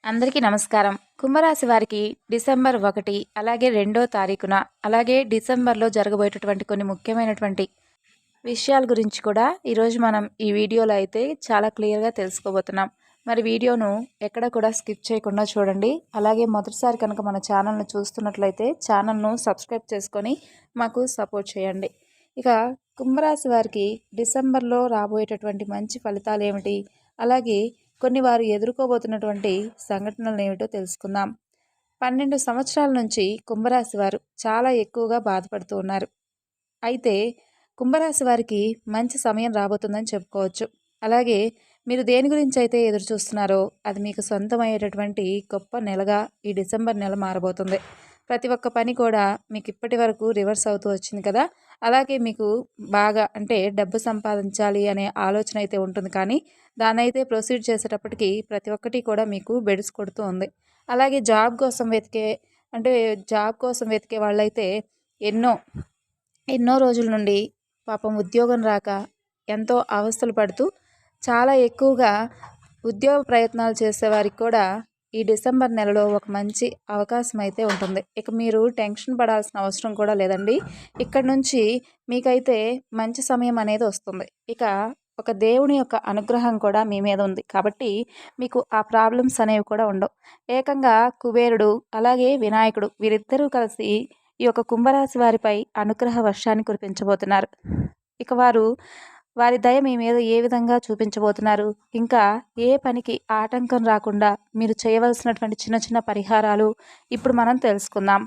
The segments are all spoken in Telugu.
అందరికీ నమస్కారం. కుంభరాశి వారికి డిసెంబర్ 1 అలాగే 2వ తారీఖున అలాగే డిసెంబర్లో జరగబోయేటటువంటి కొన్ని ముఖ్యమైనటువంటి విషయాల గురించి కూడా ఈరోజు మనం ఈ వీడియోలో అయితే చాలా క్లియర్గా తెలుసుకోబోతున్నాం. మరి వీడియోను ఎక్కడ కూడా స్కిప్ చేయకుండా చూడండి. అలాగే మొదటిసారి కనుక మన ఛానల్ను చూస్తున్నట్లయితే ఛానల్ను సబ్స్క్రైబ్ చేసుకొని మాకు సపోర్ట్ చేయండి. ఇక కుంభరాశి వారికి డిసెంబర్లో రాబోయేటటువంటి మంచి ఫలితాలు ఏమిటి, అలాగే కొన్ని వారు ఎదుర్కోబోతున్నటువంటి సంఘటనలు ఏమిటో తెలుసుకుందాం. 12 సంవత్సరాల నుంచి కుంభరాశి వారు చాలా ఎక్కువగా బాధపడుతూ ఉన్నారు. అయితే కుంభరాశి వారికి మంచి సమయం రాబోతుందని చెప్పుకోవచ్చు. అలాగే మీరు దేని గురించి అయితే ఎదురు చూస్తున్నారో అది మీకు సొంతమయ్యేటటువంటి గొప్ప నెలగా ఈ డిసెంబర్ నెల మారబోతుంది. ప్రతి ఒక్క పని కూడా మీకు ఇప్పటి వరకు రివర్స్ అవుతూ వచ్చింది కదా. అలాగే మీకు బాగా అంటే డబ్బు సంపాదించాలి అనే ఆలోచన అయితే ఉంటుంది, కానీ దాన్నైతే ప్రొసీడ్ చేసేటప్పటికి ప్రతి ఒక్కటి కూడా మీకు బెడిసి కొడుతూ ఉంది. అలాగే జాబ్ కోసం వెతికే వాళ్ళైతే ఎన్నో ఎన్నో రోజుల నుండి పాపం ఉద్యోగం రాక ఎంతో అవస్థలు పడుతూ చాలా ఎక్కువగా ఉద్యోగ ప్రయత్నాలు చేసేవారికి కూడా ఈ డిసెంబర్ నెలలో ఒక మంచి అవకాశం అయితే ఉంటుంది. ఇక మీరు టెన్షన్ పడాల్సిన అవసరం కూడా లేదండి. ఇక్కడ నుంచి మీకైతే మంచి సమయం అనేది వస్తుంది. ఇక ఒక దేవుని యొక్క అనుగ్రహం కూడా మీ మీద ఉంది కాబట్టి మీకు ఆ ప్రాబ్లమ్స్ అనేవి కూడా ఉండవు. ఏకంగా కుబేరుడు అలాగే వినాయకుడు వీరిద్దరూ కలిసి ఈ యొక్క కుంభరాశి వారిపై అనుగ్రహ వర్షాన్ని కురిపించబోతున్నారు. ఇక వారి దయ మీ మీద ఏ విధంగా చూపించబోతున్నారు, ఇంకా ఏ పనికి ఆటంకం రాకుండా మీరు చేయవలసినటువంటి చిన్న చిన్న పరిహారాలు ఇప్పుడు మనం తెలుసుకుందాం.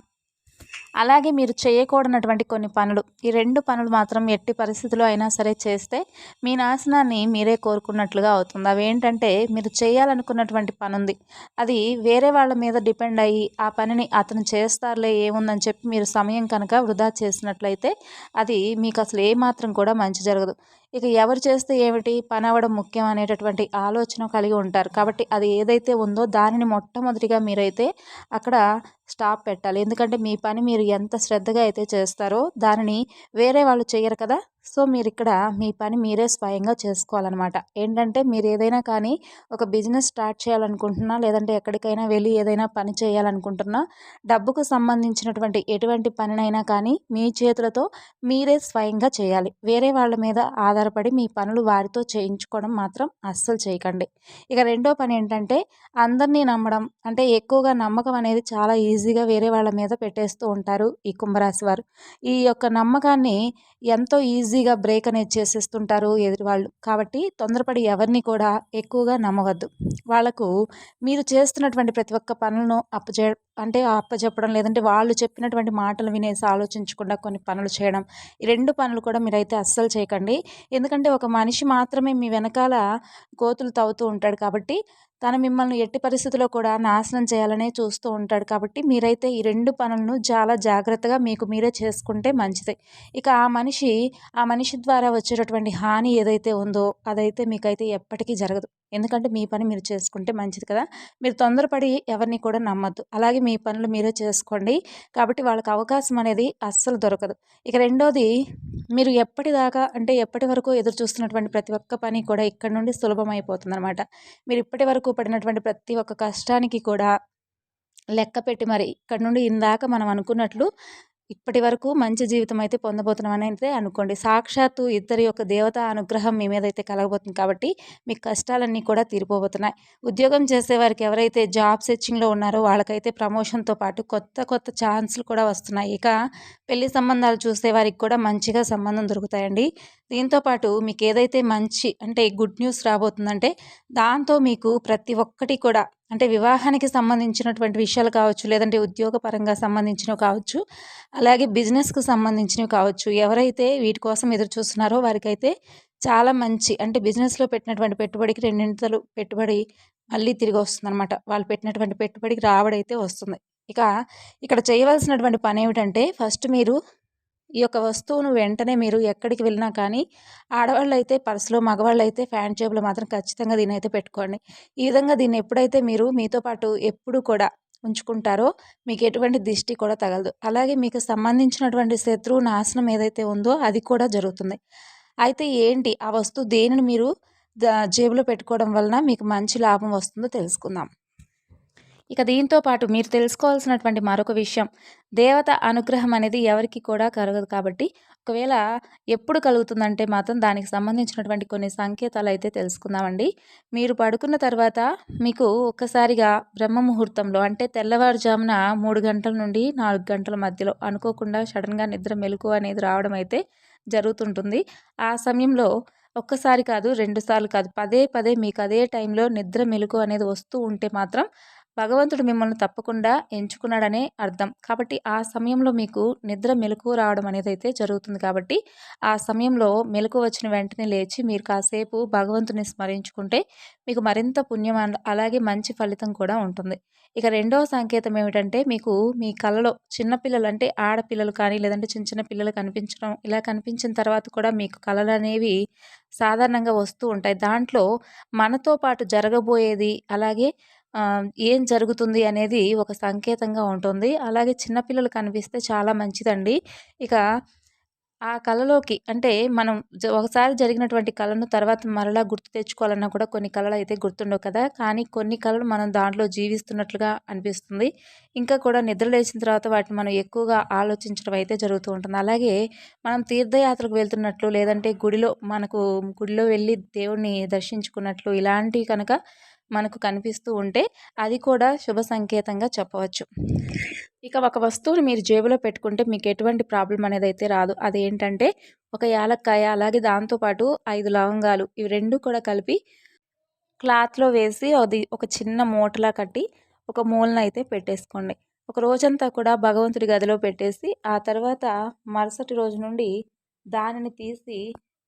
అలాగే మీరు చేయకూడనటువంటి కొన్ని పనులు, ఈ 2 పనులు మాత్రం ఎట్టి పరిస్థితుల్లో అయినా సరే చేస్తే మీ నాశనాన్ని మీరే కోరుకున్నట్లుగా అవుతుంది. అవేంటంటే, మీరు చేయాలనుకున్నటువంటి పని ఉంది, అది వేరే వాళ్ళ మీద డిపెండ్ అయ్యి ఆ పనిని అతను చేస్తారులే ఏముందని చెప్పి మీరు సమయం కనుక వృధా చేసినట్లయితే అది మీకు అసలు ఏమాత్రం కూడా మంచి జరగదు. ఇక ఎవరు చేస్తే ఏమిటి, పని అవ్వడం ముఖ్యం అనేటటువంటి ఆలోచన కలిగి ఉంటారు. కాబట్టి అది ఏదైతే ఉందో దానిని మొట్టమొదటిగా మీరైతే అక్కడ స్టాప్ పెట్టాలి. ఎందుకంటే మీ పని మీరు ఎంత శ్రద్ధగా అయితే చేస్తారో దానిని వేరే వాళ్ళు చేయరు కదా. సో మీరు ఇక్కడ మీ పని మీరే స్వయంగా చేసుకోవాలన్నమాట. ఏంటంటే మీరు ఏదైనా కానీ ఒక బిజినెస్ స్టార్ట్ చేయాలనుకుంటున్నా, లేదంటే ఎక్కడికైనా వెళ్ళి ఏదైనా పని చేయాలనుకుంటున్నా, డబ్బుకు సంబంధించినటువంటి ఎటువంటి పనినైనా కానీ మీ చేతులతో మీరే స్వయంగా చేయాలి. వేరే వాళ్ళ మీద ఆధారపడి మీ పనులు వారితో చేయించుకోవడం మాత్రం అస్సలు చేయకండి. ఇక రెండో పని ఏంటంటే, అందరినీ నమ్మడం. అంటే ఎక్కువగా నమ్మకం అనేది చాలా ఈజీగా వేరే వాళ్ళ మీద పెట్టేస్తూ ఉంటారు ఈ కుంభరాశి వారు. ఈ యొక్క నమ్మకాన్ని ఎంతో ఈజీగా బ్రేక్ అనేది చేసేస్తుంటారు ఎదుటి వాళ్ళు. కాబట్టి తొందరపడి ఎవరిని కూడా ఎక్కువగా నమ్మవద్దు. వాళ్ళకు మీరు చేస్తున్నటువంటి ప్రతి ఒక్క పనులను అప్పచెప్పడం, లేదంటే వాళ్ళు చెప్పినటువంటి మాటలు వినేసి ఆలోచించకుండా కొన్ని పనులు చేయడం, ఈ 2 పనులు కూడా మీరైతే అస్సలు చేయకండి. ఎందుకంటే ఒక మనిషి మాత్రమే మీ వెనకాల గోతులు తవ్వుతూ ఉంటాడు కాబట్టి తను మిమ్మల్ని ఎట్టి పరిస్థితుల్లో కూడా నాశనం చేయాలనే చూస్తూ ఉంటాడు. కాబట్టి మీరైతే ఈ 2 పనులను చాలా జాగ్రత్తగా మీకు మీరే చేసుకుంటే మంచిది. ఇక ఆ మనిషి ద్వారా వచ్చేటటువంటి హాని ఏదైతే ఉందో అదైతే మీకైతే ఎప్పటికీ జరగదు. ఎందుకంటే మీ పని మీరు చేసుకుంటే మంచిది కదా. మీరు తొందరపడి ఎవరిని కూడా నమ్మొద్దు. అలాగే మీ పనులు మీరే చేసుకోండి. కాబట్టి వాళ్ళకి అవకాశం అనేది అస్సలు దొరకదు. ఇక రెండోది, మీరు ఎప్పటి వరకు ఎదురు చూస్తున్నటువంటి ప్రతి ఒక్క పని కూడా ఇక్కడ నుండి సులభమైపోతుందన్నమాట. మీరు ఇప్పటి వరకు పడినటువంటి ప్రతి ఒక్క కష్టానికి కూడా లెక్క పెట్టి మరి ఇక్కడ నుండి ఇందాక మనం అనుకున్నట్లు ఇప్పటి వరకు మంచి జీవితం అయితే పొందబోతున్నామని అయితే అనుకోండి. సాక్షాత్తు ఇద్దరి యొక్క దేవత అనుగ్రహం మీ మీద అయితే కలగబోతుంది కాబట్టి మీ కష్టాలన్నీ కూడా తీరిపోబోతున్నాయి. ఉద్యోగం చేసేవారికి ఎవరైతే జాబ్ సెర్చింగ్లో ఉన్నారో వాళ్ళకైతే ప్రమోషన్తో పాటు కొత్త కొత్త ఛాన్సులు కూడా వస్తున్నాయి. ఇక పెళ్లి సంబంధాలు చూసేవారికి కూడా మంచిగా సంబంధం దొరుకుతాయండి. దీంతోపాటు మీకు ఏదైతే మంచి గుడ్ న్యూస్ రాబోతుందంటే, దాంతో మీకు ప్రతి ఒక్కటి కూడా వివాహానికి సంబంధించినటువంటి విషయాలు కావచ్చు, లేదంటే ఉద్యోగపరంగా సంబంధించినవి కావచ్చు, అలాగే బిజినెస్కి సంబంధించినవి కావచ్చు, ఎవరైతే వీటి కోసం ఎదురు చూస్తున్నారో వారికైతే చాలా మంచి బిజినెస్లో పెట్టినటువంటి పెట్టుబడికి రెండింతలు పెట్టుబడి మళ్ళీ తిరిగి వస్తుందన్నమాట. వాళ్ళు పెట్టినటువంటి పెట్టుబడికి రాబడైతే వస్తుంది. ఇక ఇక్కడ చేయవలసినటువంటి పని ఏమిటంటే, ఫస్ట్ మీరు ఈ యొక్క వస్తువును వెంటనే మీరు ఎక్కడికి వెళ్ళినా కానీ ఆడవాళ్ళు అయితే పర్సులో, మగవాళ్ళు అయితే ప్యాంట్ జేబులో మాత్రం ఖచ్చితంగా దీన్ని అయితే పెట్టుకోండి. ఈ విధంగా దీన్ని ఎప్పుడైతే మీరు మీతో పాటు ఎప్పుడు కూడా ఉంచుకుంటారో మీకు ఎటువంటి దిష్టి కూడా తగలదు. అలాగే మీకు సంబంధించినటువంటి శత్రువు నాశనం ఏదైతే ఉందో అది కూడా జరుగుతుంది. అయితే ఏంటి ఆ వస్తువు, దేనిని మీరు జేబులో పెట్టుకోవడం వలన మీకు మంచి లాభం వస్తుందో తెలుసుకుందాం. ఇక దీంతో పాటు మీరు తెలుసుకోవాల్సినటువంటి మరొక విషయం, దేవత అనుగ్రహం అనేది ఎవరికీ కూడా కలగదు కాబట్టి, ఒకవేళ ఎప్పుడు కలుగుతుందంటే మాత్రం దానికి సంబంధించినటువంటి కొన్ని సంకేతాలైతే తెలుసుకుందామండి. మీరు పడుకున్న తర్వాత మీకు ఒక్కసారిగా బ్రహ్మ ముహూర్తంలో అంటే తెల్లవారుజామున 3 గంటల నుండి 4 గంటల మధ్యలో అనుకోకుండా సడెన్‌గా నిద్ర మెలుకువ అనేది రావడం అయితే జరుగుతుంటుంది. ఆ సమయంలో ఒక్కసారి కాదు, 2 సార్లు కాదు, పదే పదే మీకు అదే టైంలో నిద్ర మెలుకువ అనేది వస్తూ ఉంటే మాత్రం భగవంతుడు మిమ్మల్ని తప్పకుండా ఎంచుకున్నాడనే అర్థం. కాబట్టి ఆ సమయంలో మీకు నిద్ర మెలకువ రావడం అనేదైతే జరుగుతుంది కాబట్టి, ఆ సమయంలో మెలకువ వచ్చిన వెంటనే లేచి మీరు కాసేపు భగవంతుని స్మరించుకుంటే మీకు మరింత పుణ్యం అలాగే మంచి ఫలితం కూడా ఉంటుంది. ఇక రెండవ సంకేతం ఏమిటంటే మీకు మీ కలలో చిన్న పిల్లలు అంటే ఆడపిల్లలు కానీ లేదంటే చిన్న చిన్న పిల్లలు కనిపించడం, ఇలా కనిపించిన తర్వాత కూడా మీకు కలలనేవి సాధారణంగా వస్తూ ఉంటాయి. దాంట్లో మనతో పాటు జరగబోయేది అలాగే ఏం జరుగుతుంది అనేది ఒక సంకేతంగా ఉంటుంది. అలాగే చిన్న పిల్లలు కనిపిస్తే చాలా మంచిదండి. ఇక ఆ కలలోకి అంటే మనం ఒకసారి జరిగినటువంటి కలను తర్వాత మరలా గుర్తు తెచ్చుకోవాలన్నా కూడా కొన్ని కలలైతే గుర్తుండవు కదా! కానీ కొన్ని కలలు మనం దాంట్లో జీవిస్తున్నట్లుగా అనిపిస్తుంది. ఇంకా కూడా నిద్ర లేచిన తర్వాత వాటిని మనం ఎక్కువగా ఆలోచించడం అయితే జరుగుతూ ఉంటుంది. అలాగే మనం తీర్థయాత్రకు వెళ్తున్నట్లు లేదంటే గుడిలో వెళ్ళి దేవుడిని దర్శించుకున్నట్లు ఇలాంటివి కనుక మనకు కనిపిస్తూ ఉంటే అది కూడా శుభ సంకేతంగా చెప్పవచ్చు. ఇక ఒక వస్తువుని మీరు జేబులో పెట్టుకుంటే మీకు ఎటువంటి ప్రాబ్లమ్ అనేదైతే రాదు. అదేంటంటే ఒక యాలక్కాయ అలాగే దాంతో పాటు 5 లవంగాలు ఇవి 2 కూడా కలిపి క్లాత్‌లో వేసి అది ఒక చిన్న మూటలా కట్టి ఒక మూలనైతే పెట్టేసుకోండి. ఒక రోజంతా కూడా భగవంతుడి గదిలో పెట్టేసి ఆ తర్వాత మరుసటి రోజు నుండి దానిని తీసి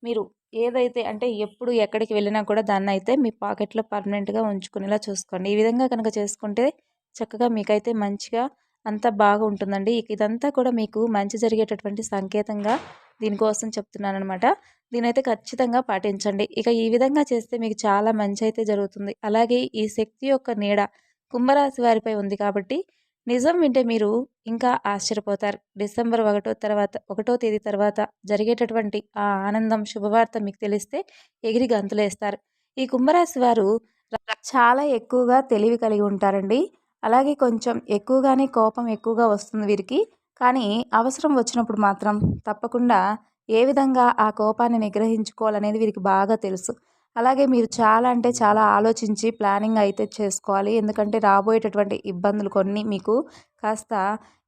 మీరు ఏదైతే అంటే ఎప్పుడు ఎక్కడికి వెళ్ళినా కూడా దాన్నైతే మీ పాకెట్‌లో పర్మనెంట్‌గా ఉంచుకునేలా చూసుకోండి. ఈ విధంగా కనుక చేసుకుంటే చక్కగా మీకైతే మంచిగా అంతా బాగా ఉంటుందండి. ఇక ఇదంతా కూడా మీకు మంచి జరిగేటటువంటి సంకేతంగా దీనికోసం చెప్తున్నాననమాట. దీనైతే ఖచ్చితంగా పాటించండి. ఇక ఈ విధంగా చేస్తే మీకు చాలా మంచయితే జరుగుతుంది. అలాగే ఈ శక్తి యొక్క నీడ కుంభరాశి వారిపై ఉంది కాబట్టి నిజం వింటే మీరు ఇంకా ఆశ్చర్యపోతారు. డిసెంబర్ 1 తేదీ తర్వాత జరిగేటటువంటి ఆ ఆనందం, శుభవార్త మీకు తెలిస్తే ఎగిరి గంతులేస్తారు. ఈ కుంభరాశి వారు చాలా ఎక్కువగా తెలివి కలిగి ఉంటారండి. అలాగే కొంచెం ఎక్కువగానే కోపం ఎక్కువగా వస్తుంది వీరికి. కానీ అవసరం వచ్చినప్పుడు మాత్రం తప్పకుండా ఏ విధంగా ఆ కోపాన్ని నిగ్రహించుకోవాలనేది వీరికి బాగా తెలుసు. అలాగే మీరు చాలా అంటే చాలా ఆలోచించి ప్లానింగ్ అయితే చేసుకోవాలి. ఎందుకంటే రాబోయేటటువంటి ఇబ్బందులు కొన్ని మీకు కాస్త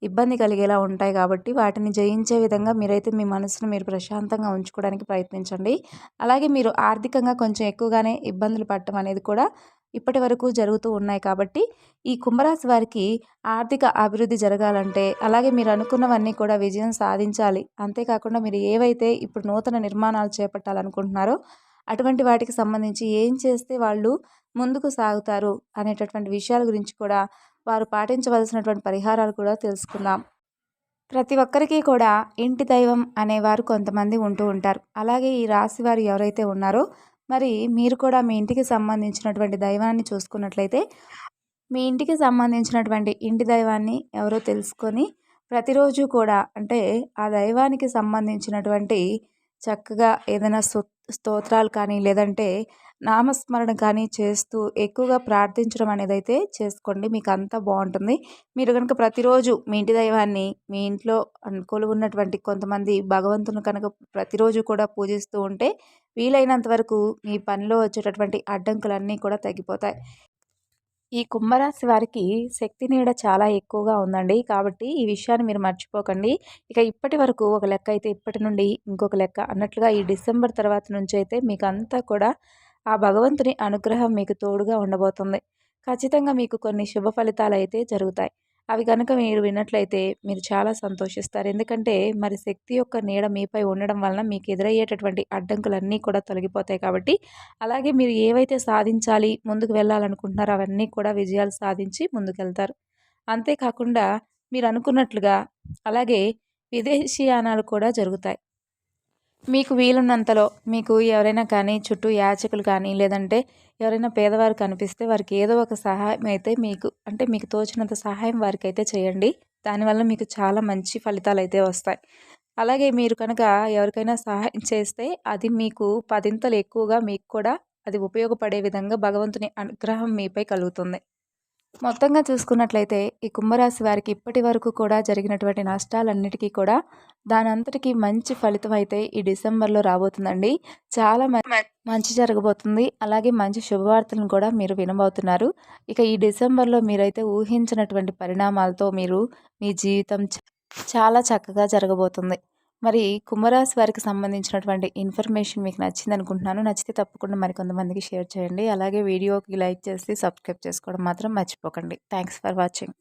ఇబ్బంది కలిగేలా ఉంటాయి కాబట్టి వాటిని జయించే విధంగా మీరైతే మీ మనసును మీరు ప్రశాంతంగా ఉంచుకోవడానికి ప్రయత్నించండి. అలాగే మీరు ఆర్థికంగా కొంచెం ఎక్కువగానే ఇబ్బందులు పడటం అనేది కూడా ఇప్పటి వరకు జరుగుతూ ఉన్నాయి కాబట్టి ఈ కుంభరాశి వారికి ఆర్థిక అభివృద్ధి జరగాలంటే అలాగే మీరు అనుకున్నవన్నీ కూడా విజయం సాధించాలి. అంతేకాకుండా మీరు ఏవైతే ఇప్పుడు నూతన నిర్మాణాలు చేపట్టాలనుకుంటున్నారో అటువంటి వాటికి సంబంధించి ఏం చేస్తే వాళ్ళు ముందుకు సాగుతారు అనేటటువంటి విషయాల గురించి కూడా వారు పాటించవలసినటువంటి పరిహారాలు కూడా తెలుసుకుందాం. ప్రతి ఒక్కరికి కూడా ఇంటి దైవం అనేవారు కొంతమంది ఉంటూ ఉంటారు. అలాగే ఈ రాశి వారు ఎవరైతే ఉన్నారో మరి మీరు కూడా మీ ఇంటికి సంబంధించినటువంటి దైవాన్ని చూసుకున్నట్లయితే మీ ఇంటికి సంబంధించినటువంటి ఇంటి దైవాన్ని ఎవరో తెలుసుకొని ప్రతిరోజు కూడా అంటే ఆ దైవానికి సంబంధించినటువంటి చక్కగా ఏదైనా స్తోత్రాలు కానీ లేదంటే నామస్మరణ కానీ చేస్తూ ఎక్కువగా ప్రార్థించడం అనేదైతే చేసుకోండి. మీకు అంతా బాగుంటుంది. మీరు కనుక ప్రతిరోజు మీ ఇంటి దైవాన్ని మీ ఇంట్లో కొలువున్నటువంటి కొంతమంది భగవంతుని కనుక ప్రతిరోజు కూడా పూజిస్తూ ఉంటే వీలైనంత వరకు మీ పనిలో వచ్చేటటువంటి అడ్డంకులన్నీ కూడా తగ్గిపోతాయి. ఈ కుంభరాశి వారికి శక్తి నీడ చాలా ఎక్కువగా ఉందండి. కాబట్టి ఈ విషయాన్ని మీరు మర్చిపోకండి. ఇక ఇప్పటి వరకు ఒక లెక్క అయితే ఇప్పటి నుండి ఇంకొక లెక్క అన్నట్లుగా ఈ డిసెంబర్ తర్వాత నుంచి అయితే మీకంతా కూడా ఆ భగవంతుని అనుగ్రహం మీకు తోడుగా ఉండబోతుంది. ఖచ్చితంగా మీకు కొన్ని శుభ ఫలితాలైతే జరుగుతాయి. అవి కనుక మీరు విన్నట్లయితే మీరు చాలా సంతోషిస్తారు. ఎందుకంటే మరి శక్తి యొక్క నీడ మీపై ఉండడం వలన మీకు ఎదురయ్యేటటువంటి అడ్డంకులన్నీ కూడా తొలగిపోతాయి కాబట్టి అలాగే మీరు ఏవైతే సాధించాలి ముందుకు వెళ్ళాలనుకుంటున్నారో అవన్నీ కూడా విజయాలు సాధించి ముందుకెళ్తారు. అంతేకాకుండా మీరు అనుకున్నట్లుగా అలాగే విదేశీయానాలు కూడా జరుగుతాయి. మీకు వీలున్నంతలో మీకు ఎవరైనా కానీ చుట్టూ యాచకులు కానీ లేదంటే ఎవరైనా పేదవారు కనిపిస్తే వారికి ఏదో ఒక సహాయం అయితే మీకు తోచినంత సహాయం వారికైతే చేయండి. దానివల్ల మీకు చాలా మంచి ఫలితాలు అయితే వస్తాయి. అలాగే మీరు కనుక ఎవరికైనా సహాయం చేస్తే అది మీకు పదింతలు ఎక్కువగా మీకు కూడా అది ఉపయోగపడే విధంగా భగవంతుని అనుగ్రహం మీపై కలుగుతుంది. మొత్తంగా చూసుకున్నట్లయితే ఈ కుంభరాశి వారికి ఇప్పటి వరకు కూడా జరిగినటువంటి నష్టాలన్నిటికీ కూడా దానంతటికీ మంచి ఫలితం అయితే ఈ డిసెంబర్లో రాబోతుందండి. చాలా మంచి జరగబోతుంది. అలాగే మంచి శుభవార్తలను కూడా మీరు వినబోతున్నారు. ఇక ఈ డిసెంబర్లో మీరైతే ఊహించినటువంటి పరిణామాలతో మీ జీవితం చాలా చక్కగా జరగబోతుంది. మరి కుంభరాశి వారికి సంబంధించినటువంటి ఇన్ఫర్మేషన్ మీకు నచ్చింది అనుకుంటున్నాను. నచ్చితే తప్పకుండా మరికొంతమందికి షేర్ చేయండి. అలాగే వీడియోకి లైక్ చేసి సబ్స్క్రైబ్ చేసుకోవడం మాత్రం మర్చిపోకండి. Thanks for watching.